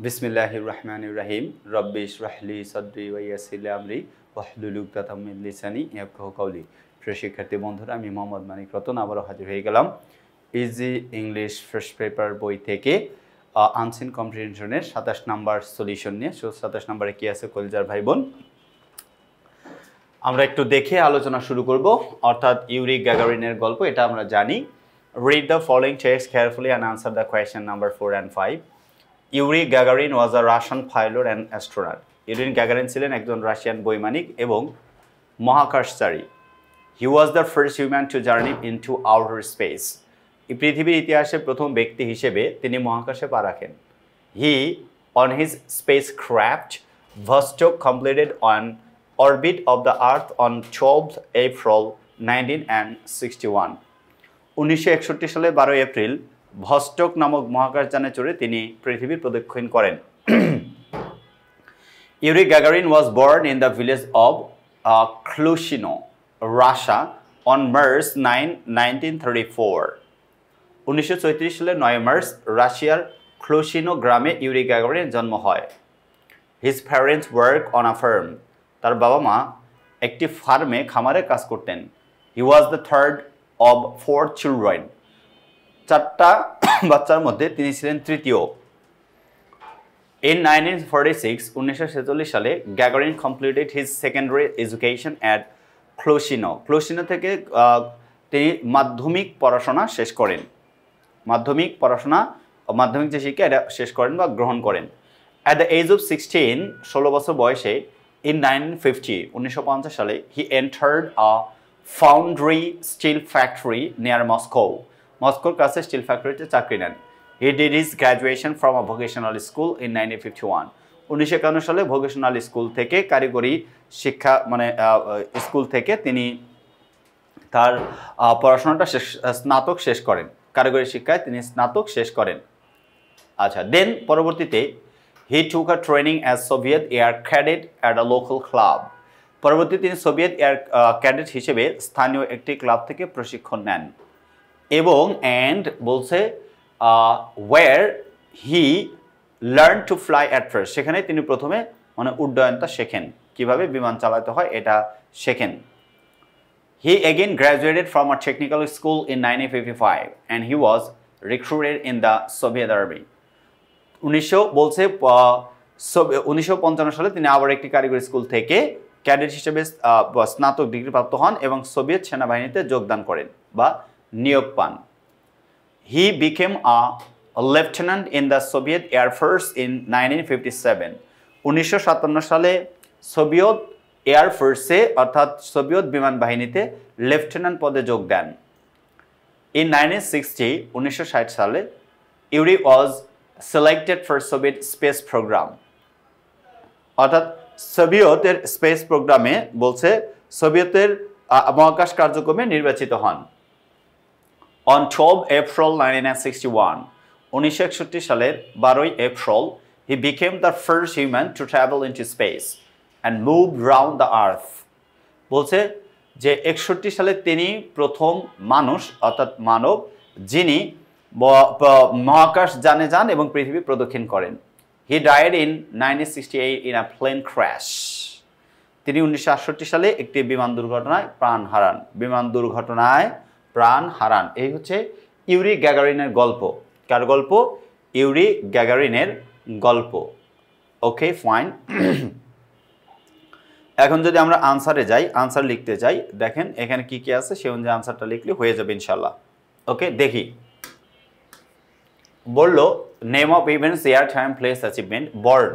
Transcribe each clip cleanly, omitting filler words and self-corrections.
বিসমিল্লাহির রহমানির রহিম রব্বি ইশরাহ লি সাদরি ওয়া ইয়াসসির লি আমরি ওয়াহলুল উকদাতাম মিন লিসানি ইয়াফকাহু কওলি। প্রিয় শিক্ষার্থী বন্ধুরা, আমি মোহাম্মদ মানিক রতন আবারও হাজির হয়ে গেলাম ইজি ইংলিশ ফার্স্ট পেপার বই থেকে আনসিন কম্প্রিহেনশনের ২৭ নাম্বার সলিউশন নিয়ে। ২৭ নম্বরে কি আছে কলিজার ভাই বোন, আমরা একটু দেখে আলোচনা শুরু করব। অর্থাৎ ইউরি গ্যাগারিনের গল্প, এটা আমরা জানি। Read the following text carefully and answer the question number 4 and 5. Yuri Gagarin was a Russian pilot and astronaut. Yuri Gagarin ছিলেন একজন রাশিয়ান বৈমানিক এবং মহাকাশচারী। He was the first human to journey into outer space. এই পৃথিবীর ইতিহাসে প্রথম ব্যক্তি হিসেবে তিনি মহাকাশে পা রাখেন। He on his spacecraft Vostok completed on orbit of the Earth on 12th April 1961. 1961 সালে 12 এপ্রিল ভস্টক নামক মহাকাশযানে চড়ে তিনি পৃথিবীর প্রদক্ষিণ করেন। Yuri Gagarin was born in the village of Klushino, Russia on March 9, 1934. 1934 সালের 9 মার্চ রাশিয়ার ক্লুশিনো গ্রামে ইউরি গ্যাগারিনের জন্ম হয়। His parents work on a farm. তার বাবা মা একটি ফার্মে খামারে কাজ করতেন। He was the third of 4 children. 4টা বাচ্চার মধ্যে তিনি ছিলেন তৃতীয়। ইন 1946 সালে Gagarin completed his secondary education at Klushino. Klushino থেকে তিনি মাধ্যমিক পড়াশোনা শেষ করেন। মাধ্যমিক যে শিক্ষা এটা শেষ করেন বা গ্রহণ করেন। অ্যাট দ্য এজ অফ 16 বছর বয়সে in 1950 সালে he entered a foundry steel factory near Moscow. মস্কোর কাছে স্টিল ফ্যাক্টরিতে চাকরি নেন। He did his graduation from a vocational school in 1951. 1951 সালে ভোকেশনাল স্কুল থেকে কারিগরি শিক্ষা স্কুল থেকে তিনি তার পড়াশোনাটা স্নাতক শেষ করেন। কারিগরি শিক্ষায় তিনি স্নাতক শেষ করেন। আচ্ছা, দেন পরবর্তীতে he took a training as Soviet Air Cadet at a local club. পরবর্তীতে তিনি সোভিয়েত এয়ার ক্যাডেট হিসেবে স্থানীয় একটি ক্লাব থেকে প্রশিক্ষণ নেন এবং বলছে where he learned to fly at first. সেখানে তিনি প্রথমে উড্ডয়নটা শেখেন, কিভাবে বিমান চালাতে হয় এটা শেখেন। He again graduated from a technical school in 1955 and he was recruited in the Soviet Army. 1955 সালে তিনি আবার একটি কারিগরি স্কুল থেকে ক্যাডেট হিসেবে স্নাতক ডিগ্রি প্রাপ্ত হন এবং সোভিয়েত সেনাবাহিনীতে যোগদান করেন বা নিয়োগ পান। He became a lieutenant in the Soviet air force in 1957. 1957 সালে সোভিয়েত এয়ারফোর্সে অর্থাৎ সোভিয়েত বিমান বাহিনীতে লেফটেন্যান্ট পদে যোগ দেন। ইন 1960 সালে Yuri was selected for Soviet space program. অর্থাৎ সোভিয়েতের স্পেস প্রোগ্রামে বলছে সোভিয়েতের মহাকাশ কার্যক্রমে নির্বাচিত হন। On 12 April 1961, 1961 সালের 12 April he became the first human to travel into space and move round the earth. বলছে যে 61 সালে তিনি প্রথম মানুষ অর্থাৎ মানব যিনি মহাকাশ যানে যান এবং পৃথিবী প্রদক্ষিণ করেন। He died in 1968 in a plane crash. তিনি 1968 সালে একটি বিমান দুর্ঘটনায় প্রাণ হারান। এই হচ্ছে ইউরি গ্যাগারিনের গল্প। কার গল্প? ইউরি গ্যাগারিনের গল্প। ওকে, ফাইন। এখন যদি আমরা আনসারে যাই, আনসার লিখতে যাই, দেখেন এখানে কি কি আছে সে অনুযায়ী আনসারটা লিখলে হয়ে যাবে ইনশাল্লাহ। ওকে, দেখি। বলল name of events, year, time, place, achievement. Born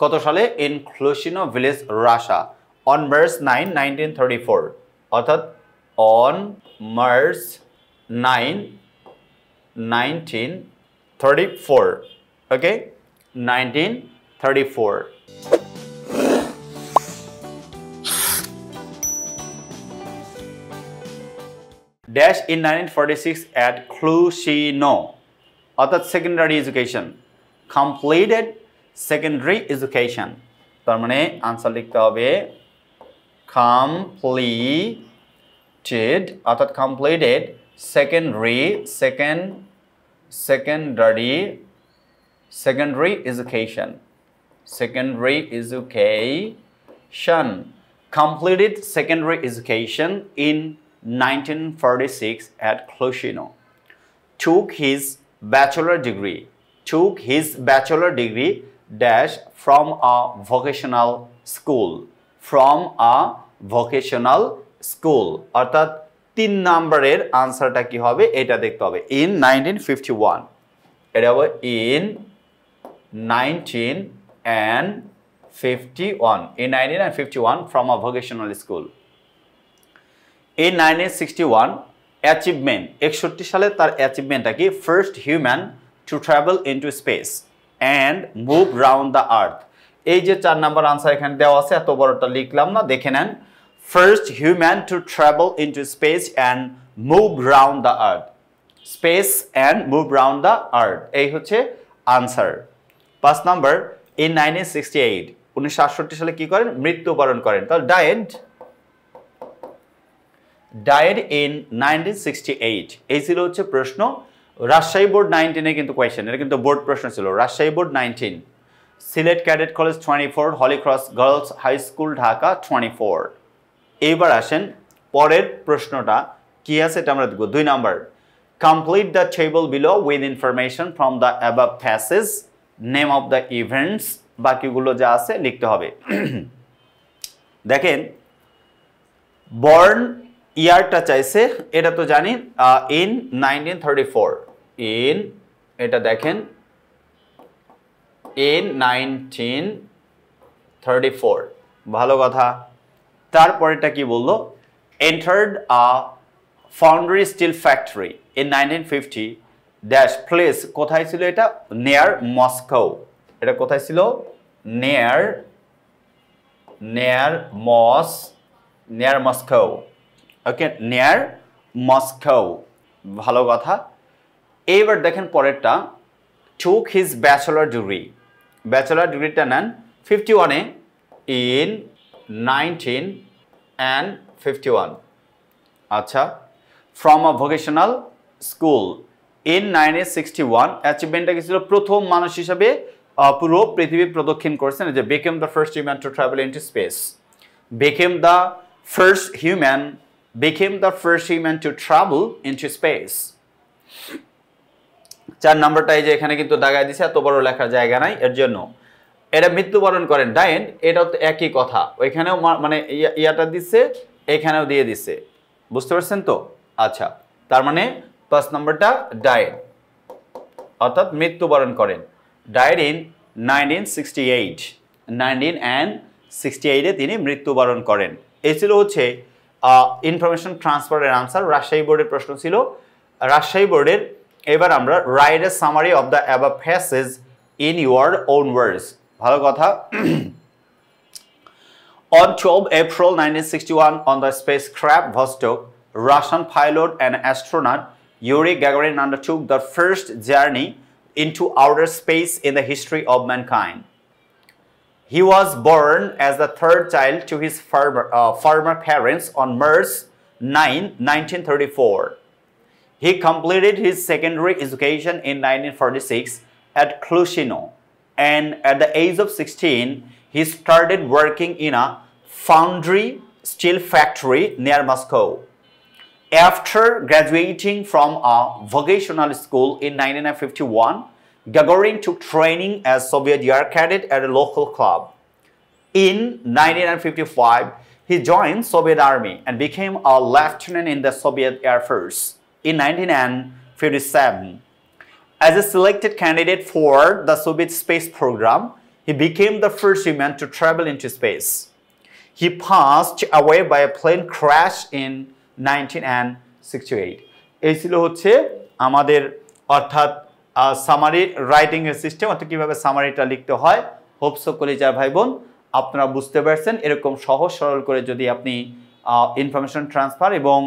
কত সালে? In Klushino village, Russia, on March 9, 1934। অর্থাৎ on March 9, 1934। Okay, 1934। Dash in 1946 at Klushino. অর্থাৎ secondary education, completed secondary education. তার মানে আনসার লিখতে হবে কমপ্লিটেড, অর্থাৎ completed secondary secondary education. Secondary education. Completed secondary education in 1946 at Clushino. Took his bachelor degree dash from a vocational school. অর্থাৎ 3 নম্বরের আনসারটা কি হবে এটা দেখতে হবে in 1951 এটা হবে in 1951 from a vocational school. In 1961 achievement 61 সালে তার অ্যাচিভমেন্টটা কি first human to travel into space and move round the earth. এই যে 4 নাম্বার আনসার এখানে দেওয়া আছে এত বড়টা লিখলাম না দেখে নেন first human to travel into space and move round the earth. Space and move round the earth এই হচ্ছে আনসার. 5 নাম্বার in 1968 1968 সালে কি করেন মৃত্যুবরণ করেন তাহলে died in 1968 এই ছিল হচ্ছে প্রশ্ন রাজশাহী বোর্ড 19 এ কিন্তু কোশ্চেন এটা কিন্তু বোর্ড প্রশ্ন ছিল Rajshahi board 19 Sylhet cadet college 24 Holy Cross girls high school Dhaka 24 এইবার আসেন পরের প্রশ্নটা কি আছে এটা আমরা দেখব 2 number complete the table below with information from the above passages name of the events বাকিগুলো যা আছে লিখতে হবে দেখেন born ইয়ারটা চাইছে এটা তো জানি in 1934 in এটা দেখেন in 1934 ভালো কথা তারপরেটা কি বললো entered a foundry steel factory in 1950 dash place কোথায় ছিল এটা near Moscow এটা কোথায় ছিল near Moscow ওকে near Moscow ভালো কথা এইবার দেখেন পরেরটা took his bachelor ডিগ্রিটা নেন 51 এ in 1951 আচ্ছা from a vocational school in 1961 অ্যাচিভমেন্টটা কি ছিল প্রথম মানুষ হিসেবে পুরো পৃথিবী প্রদক্ষিণ করেছেন যে became the first human to travel into space became the first human to travel into space 4 নাম্বারটা এই যে এখানে কিন্তু দাগায় দিছে এত বড় লেখার জায়গা নাই এর জন্য এটা মৃত্যুবরণ করেন ডাইন এটাও তো একই কথা ওইখানেও মানে ইয়াটা দিছে এখানেও দিয়ে দিছে বুঝতে পারছেন তো আচ্ছা তার মানে 5 নাম্বারটা ডাইন অর্থাৎ মৃত্যুবরণ করেন ডাইড ইন 1968 এ তিনি মৃত্যুবরণ করেন এই ছিল হচ্ছে ইনফরমেশন ট্রান্সফারের আনসার রাজশাহী বোর্ডের প্রশ্ন ছিল রাজশাহী বোর্ডের এবার আমরা write a summary of the above passage in your own words ভালো কথা On 12 April 1961 on the spacecraft Vostok Russian pilot and astronaut Yuri Gagarin undertook the first journey into outer space in the history of mankind. He was born as the third child to his former parents on March 9, 1934. He completed his secondary education in 1946 at Clushino, and at the age of 16, he started working in a foundry steel factory near Moscow. After graduating from a vocational school in 1951, Gagarin took training as Soviet Air Cadet at a local club. In 1955, he joined Soviet Army and became a lieutenant in the Soviet Air Force. In 1957, as a selected candidate for the Soviet space program, he became the first human to travel into space. He passed away by a plane crash in 1968. এই ছিল হচ্ছে আমাদের অর্থাৎ summary writing এর system অর্থাৎ কিভাবে সামারিটা লিখতে হয় হোপসো কলিজার ভাই বোন আপনারা বুঝতে পারছেন এরকম সহজ সরল করে যদি আপনি ইনফরমেশন ট্রান্সফার এবং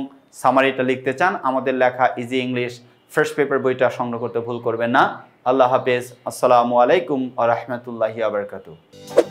সামারিটা লিখতে চান আমাদের লেখা ইজি ইংলিশ ফার্স্ট পেপার বইটা সংগ্রহ করতে ভুল করবেন না আল্লাহ হাফেজ আসসালামু আলাইকুম ওয়া রাহমাতুল্লাহি ওয়া বারাকাতুহু